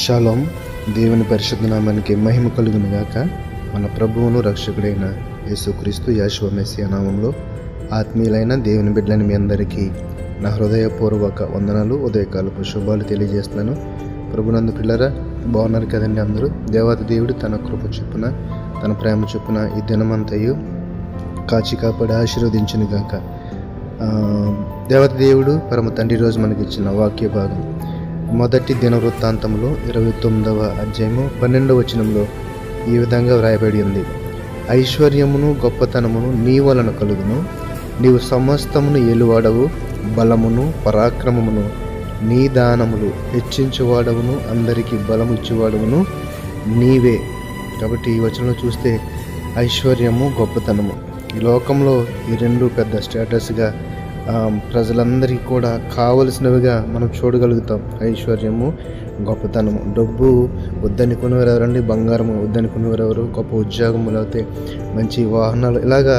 Shalom. దేవుని పరిశుద్ధ నామానికి మహిమ కలుగును గాక. మన ప్రభువును రక్షకుడైన యేసుక్రీస్తు యెహోవా మెస్సియా నామంలో ఆత్మీయులైన దేవుని బిడ్డలని మీ అందరికీ నా హృదయపూర్వక వందనాలు, ఉదయకాలపు శుభాలు తెలియజేస్తున్నాను. ప్రభునందు పిల్లరా, బాగున్నారు కదండి అందరూ. దేవాది దేవుడు తన కృప చొప్పున, తన ప్రేమ చొప్పున ఈ దినమంతయు కాచి కాపాడి ఆశీర్వదించును గాక. దేవత దేవుడు పరమ తండ్రి రోజు మనకి ఇచ్చిన వాక్య భాగం మొదటి దినవృత్తాంతంలో 29వ అధ్యాయము 12వ వచనంలో ఈ విధంగా వ్రాయబడి ఉంది. ఐశ్వర్యమును గొప్పతనమును నీ వలన కలుగును, నీవు సమస్తమును ఏలువాడవు, బలమును పరాక్రమమును నీ దానములు హెచ్చించువాడవును, అందరికీ బలము ఇచ్చేవాడవును నీవే. కాబట్టి ఈ వచనంలో చూస్తే ఐశ్వర్యము గొప్పతనము ఈ లోకంలో ఈ రెండు పెద్ద స్టేటస్గా ప్రజలందరికీ కూడా కావలసినవిగా మనం చూడగలుగుతాం. ఐశ్వర్యము గొప్పతనము. డబ్బు వద్దనుకునేవారు ఎవరండి? బంగారము వద్దనుకునేవారు ఎవరు? గొప్ప ఉద్యోగములు అయితే మంచి వాహనాలు, ఇలాగా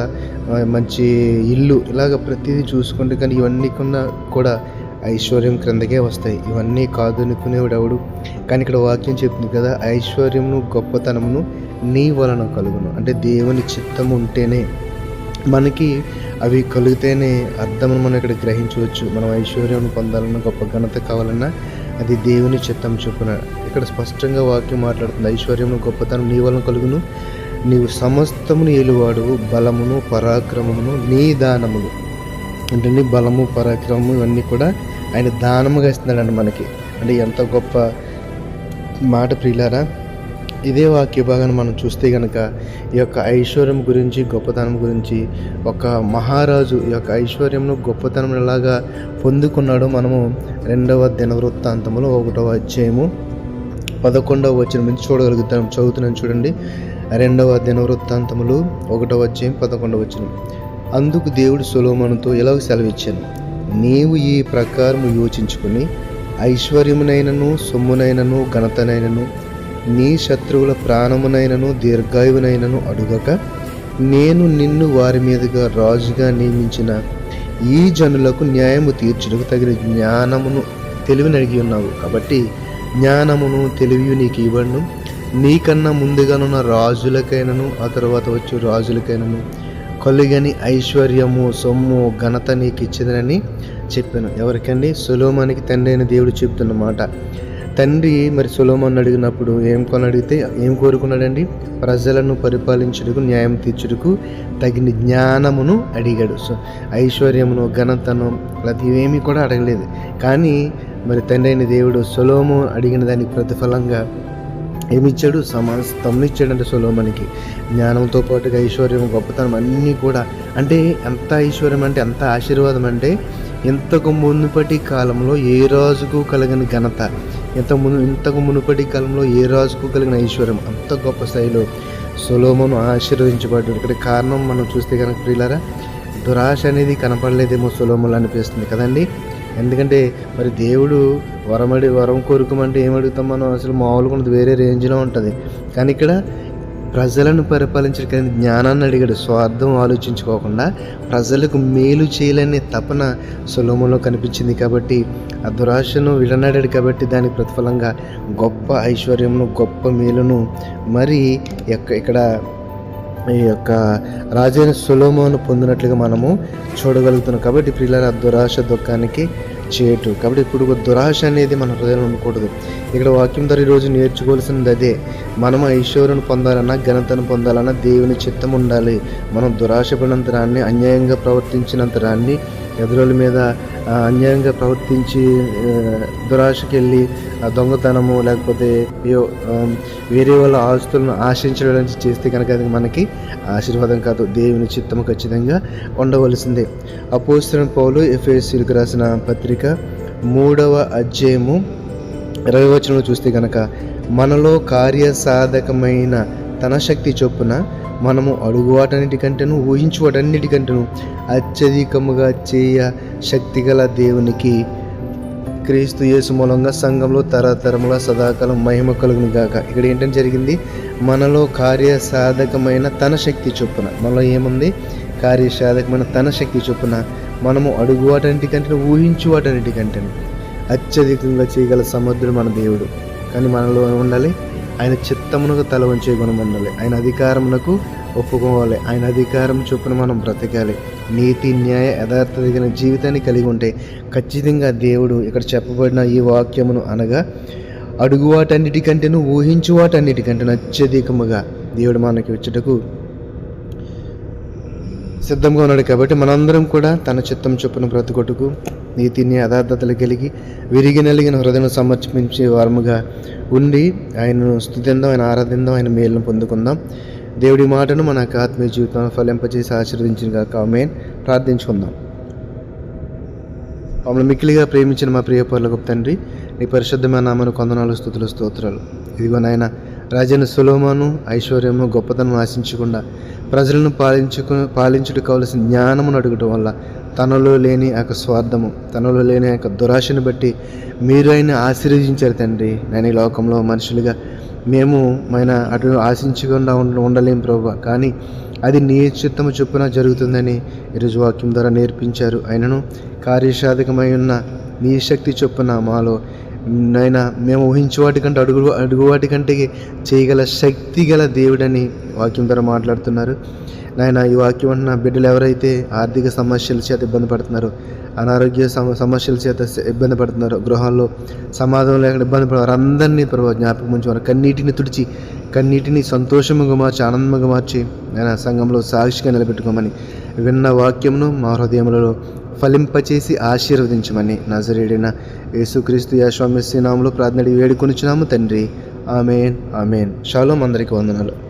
మంచి ఇల్లు, ఇలాగ ప్రతిదీ చూసుకుంటే కానీ ఇవన్నీ కూడా ఐశ్వర్యం క్రిందకే వస్తాయి. ఇవన్నీ కాదు అనుకునేవాడు ఎవడు? కానీ ఇక్కడ వాక్యం చెప్తుంది కదా, ఐశ్వర్యమును గొప్పతనమును నీ వలన కలుగును. అంటే దేవుని చిత్తం ఉంటేనే మనకి అవి కలిగితేనే అర్థమును మనం ఇక్కడ గ్రహించవచ్చు. మనం ఐశ్వర్యం పొందాలన్నా, గొప్ప ఘనత కావాలన్నా అది దేవుని చిత్తం చొప్పున. ఇక్కడ స్పష్టంగా వాక్యం మాట్లాడుతుంది. ఐశ్వర్యమును గొప్పతనం నీ వలన కలుగును, నీవు సమస్తమును ఏలువాడు, బలమును పరాక్రమమును నీ దానములు. అంటే నీ బలము పరాక్రమము ఇవన్నీ కూడా ఆయన దానముగా ఇస్తున్నాడండి మనకి. అంటే ఎంత గొప్ప మాట ప్రియులారా. ఇదే వాక్య భాగాన్ని మనం చూస్తే కనుక ఈ యొక్క ఐశ్వర్యం గురించి, గొప్పతనం గురించి ఒక మహారాజు ఈ యొక్క ఐశ్వర్యంను గొప్పతనం ఎలాగా పొందుకున్నాడో మనము 2వ దినవృత్తాంతములో 1వ అధ్యాయము 11వ వచనం నుంచి చూడగలుగుతాం. చదువుతున్నాను చూడండి. 2వ దినవృత్తాంతములు 1వ అధ్యాయం 11వ వచనం. అందుకు దేవుడు సొలొమోనుతో ఇలాగ సెలవిచ్చాను, నీవు ఈ ప్రకారము యోచించుకుని ఐశ్వర్యమునైనను సొమ్మునైనను ఘనతనైనను నీ శత్రువుల ప్రాణమునైనను దీర్ఘాయువునైనను అడుగక, నేను నిన్ను వారి మీదుగా రాజుగా నియమించిన ఈ జనులకు న్యాయము తీర్చుటకు తగిన జ్ఞానమును తెలివిని అడిగి ఉన్నావు. కాబట్టి జ్ఞానమును తెలివి నీకు ఇవ్వను, నీకన్నా ముందుగానున్న రాజులకైనను ఆ తర్వాత వచ్చే రాజులకైనను కలుగని ఐశ్వర్యము సొమ్ము ఘనత నీకు ఇచ్చేదనని చెప్పాను. ఎవరికండి? సొలొమోనుకి తండ్రి అయిన దేవుడు చెప్తున్న మాట. తండ్రి మరి సొలొమోను అడిగినప్పుడు అడిగితే ఏం కోరుకున్నాడండి? ప్రజలను పరిపాలించుటకు, న్యాయం తీర్చుటకు తగిన జ్ఞానమును అడిగాడు. సో ఐశ్వర్యమును ఘనతను అది ఏమీ కూడా అడగలేదు. కానీ మరి తండ్రి అయిన దేవుడు సొలొమోను అడిగిన దానికి ప్రతిఫలంగా ఏమిచ్చాడు? సమస్తమును ఇచ్చాడంటే సొలొమోనుకి. జ్ఞానంతో పాటుగా ఐశ్వర్యం గొప్పతనం అన్నీ కూడా. అంటే ఎంత ఐశ్వర్యం అంటే ఎంత ఆశీర్వాదం అంటే ఇంతకు మునుపటి కాలంలో ఏ రాజుకు కలిగిన ఘనత, ఇంతకు మునుపటి కాలంలో ఏ రాజుకు కలిగిన ఐశ్వర్యం, అంత గొప్ప స్థాయిలో సొలొమోను ఆశీర్వదించబడ్డాడు. ఇక్కడ కారణం మనం చూస్తే కనుక ప్రియులారా, దురాశ అనేది కనపడలేదేమో సొలొమోనులో అనిపిస్తుంది కదండి. ఎందుకంటే మరి దేవుడు వరం కోరుకోమంటే ఏమడుగుతాం మనం? అసలు మామూలుగా ఉన్నది వేరే రేంజ్లో ఉంటుంది. కానీ ఇక్కడ ప్రజలను పరిపాలించడానికి జ్ఞానాన్ని అడిగాడు. స్వార్థం ఆలోచించుకోకుండా ప్రజలకు మేలు చేయాలనే తపన సొలొమోనులో కనిపించింది. కాబట్టి ఆ దురాశను విడనాడాడు. కాబట్టి దానికి ప్రతిఫలంగా గొప్ప ఐశ్వర్యమును, గొప్ప మేలును మరి ఇక్కడ ఈ యొక్క రాజైన సొలొమోను పొందినట్లుగా మనము చూడగలుగుతున్నాం. కాబట్టి ప్రియులారా, దురాశ దుఃఖానికి చేటు. కాబట్టి ఇప్పుడు దురాశ అనేది మన హృదయంలో ఉండకూడదు. ఇక్కడ వాక్యం ద్వారా ఈరోజు నేర్చుకోవాల్సింది అదే. మనం ఐశ్వర్యం పొందాలన్నా, ఘనతను పొందాలన్నా దేవుని చిత్తం ఉండాలి. మనం దురాశ పడినంతరాన్ని, అన్యాయంగా ప్రవర్తించినంతరాన్ని, ఎదురుల మీద అన్యాయంగా ప్రవర్తించి దురాశకి వెళ్ళి దొంగతనము లేకపోతే వేరే వాళ్ళ ఆస్తులను ఆశించడం చేస్తే కనుక అది మనకి ఆశీర్వాదం కాదు, దేవుని చిత్తము ఖచ్చితంగా ఉండవలసిందే. అపోస్తలుడైన పౌలు ఎఫెసీయులకు రాసిన పత్రిక 3వ అధ్యాయము 20వ వచనంలో చూస్తే కనుక, మనలో కార్యసాధకమైన తన శక్తి చొప్పున మనము అడుగువాటన్నిటికంటేను ఊహించువాటన్నిటికంటేను అత్యధికముగా చేయ శక్తిగల దేవునికి క్రీస్తు యేసు మూలంగా సంఘంలో తరతరముల సదాకాలం మహిమ కలుగును గాక. ఇక్కడ ఏంటంటే జరిగింది? మనలో కార్యసాధకమైన తన శక్తి చొప్పున, మనలో ఏముంది? కార్యసాధకమైన తన శక్తి చొప్పున మనము అడుగువాటన్నిటికంటే ఊహించువాటన్నిటికంటేను అత్యధికంగా చేయగల సమర్థుడు మన దేవుడు. కానీ మనలో ఉండాలి ఆయన చిత్తమునకు తల వంచే గుణం ఉండాలి. ఆయన అధికారమునకు ఒప్పుకోవాలి. ఆయన అధికారం చొప్పున మనం బ్రతకాలి. నీతి, న్యాయ, యథార్థ కలిగిన జీవితాన్ని కలిగి ఉంటే ఖచ్చితంగా దేవుడు ఇక్కడ చెప్పబడిన ఈ వాక్యమును అనగా అడుగు వాటన్నిటికంటేను ఊహించు వాటన్నిటికంటే అత్యధికముగా దేవుడు మనకి వచ్చేటకు సిద్ధంగా ఉన్నాడు. కాబట్టి మనందరం కూడా తన చిత్తం చొప్పున బ్రతుకొట్టుకు నీతిని యథార్థతలు కలిగి విరిగి నలిగిన హృదయం సమర్పించే వారముగా ఉండి ఆయనను స్తుతిందాం, ఆయన ఆరాధిందాం, ఆయన మేలును పొందుకుందాం. దేవుడి మాటను మన ఆత్మీయ జీవితంలో ఫలింపచేసి ఆశీర్వదించిన గాక. ఆమేన్. ప్రార్థించుకుందాం. మమ్మల్ని మిక్కిలిగా ప్రేమించిన మా ప్రియ పరలోక తండ్రి, నీ పరిశుద్ధమైన నామమునకు వందనాలు, స్తుతులు, స్తోత్రాలు. ఇదిగో నాయన, రాజైన సొలొమోను ఐశ్వర్యము, గొప్పతనం ఆశించకుండా ప్రజలను పాలించుటకు కావలసిన జ్ఞానమును అడగటం వల్ల తనలో లేని ఆ యొక్క స్వార్థము, తనలో లేని ఆ యొక్క దురాశను బట్టి మీరు ఆయన ఆశీర్వదించారు తండ్రి. నేను ఈ లోకంలో మనుషులుగా మేము అటు ఆశించకుండా ఉండలేం ప్రభు, కానీ అది నీ చిత్తము చొప్పున జరుగుతుందని ఈరోజు వాక్యం ద్వారా నేర్పించారు. ఆయనను కార్యసాధకమై ఉన్న నీ శక్తి చొప్పున మాలో నాయన మేము ఊహించే వాటికంటే అడుగు వాటికంటే చేయగల శక్తి గల దేవుడని వాక్యం ద్వారా మాట్లాడుతున్నారు. నాయన, ఈ వాక్యం అంటున్న బిడ్డలు ఎవరైతే ఆర్థిక సమస్యల చేత ఇబ్బంది పడుతున్నారో, అనారోగ్య సమస్యల చేత ఇబ్బంది పడుతున్నారో, గృహాల్లో సమాధానం లేకుండా ఇబ్బంది పడుతున్నారు, అందరినీ ప్రభావ జ్ఞాపకం ఉంచుకున్నారు. కన్నీటిని తుడిచి కన్నీటిని సంతోషముగా మార్చి ఆనందంగా మార్చి ఆయన సంఘంలో సాక్షిగా నిలబెట్టుకోమని విన్న వాక్యమును మా హృదయములలో ఫలింపచేసి ఆశీర్వదించమని నజరేయుడైన యేసుక్రీస్తు యెహోవా మెస్సీయ నామములో ప్రార్థన వేడుకొనుచున్నాము తండ్రి. ఆమేన్, ఆమేన్. షాలోమ్. అందరికీ వందనాలు.